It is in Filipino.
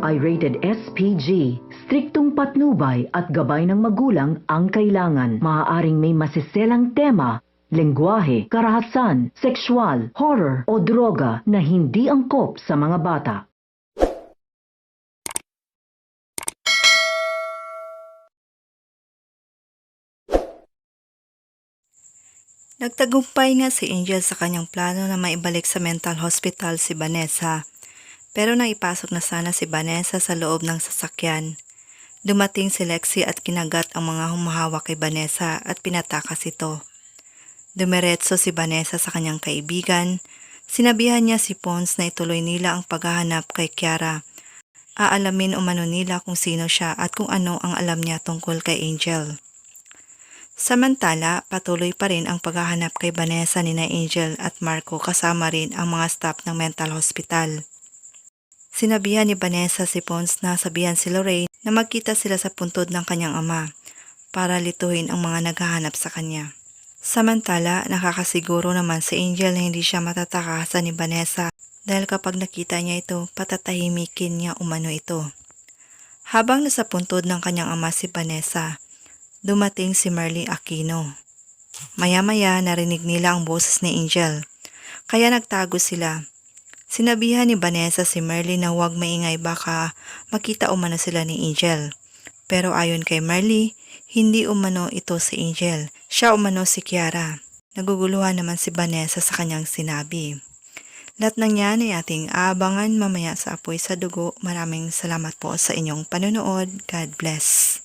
ay rated SPG. Striktong patnubay at gabay ng magulang ang kailangan. Maaaring may masiselang tema, lengguwahe, karahasan, sexual, horror o droga na hindi angkop sa mga bata. Nagtagumpay nga si Angel sa kanyang plano na maibalik sa mental hospital si Vanessa. Pero nang ipasok na sana si Vanessa sa loob ng sasakyan, dumating si Lexie at kinagat ang mga humahawak kay Vanessa at pinatakas ito. Dumiretso si Vanessa sa kanyang kaibigan. Sinabihan niya si Pons na ituloy nila ang paghahanap kay Kiara. Aalamin umano nila kung sino siya at kung ano ang alam niya tungkol kay Angel. Samantala, patuloy pa rin ang paghahanap kay Vanessa nina Angel at Marco kasama rin ang mga staff ng mental hospital. Sinabihan ni Vanessa si Pons na sabihan si Lorraine na magkita sila sa puntod ng kanyang ama para lituhin ang mga naghahanap sa kanya. Samantala, nakakasiguro naman si Angel na hindi siya matatakasan ni Vanessa dahil kapag nakita niya ito, patatahimikin niya umano ito. Habang nasa puntod ng kanyang ama si Vanessa, dumating si Marley Aquino. Maya-maya narinig nila ang boses ni Angel, kaya nagtago sila. Sinabihan ni Vanessa si Marley na huwag maingay baka makita umano sila ni Angel. Pero ayon kay Marley, hindi umano ito si Angel, siya umano si Kiara. Naguguluhan naman si Vanessa sa kanyang sinabi. Lahat ng yan ay ating aabangan mamaya sa Apoy sa Dugo. Maraming salamat po sa inyong panonood. God bless.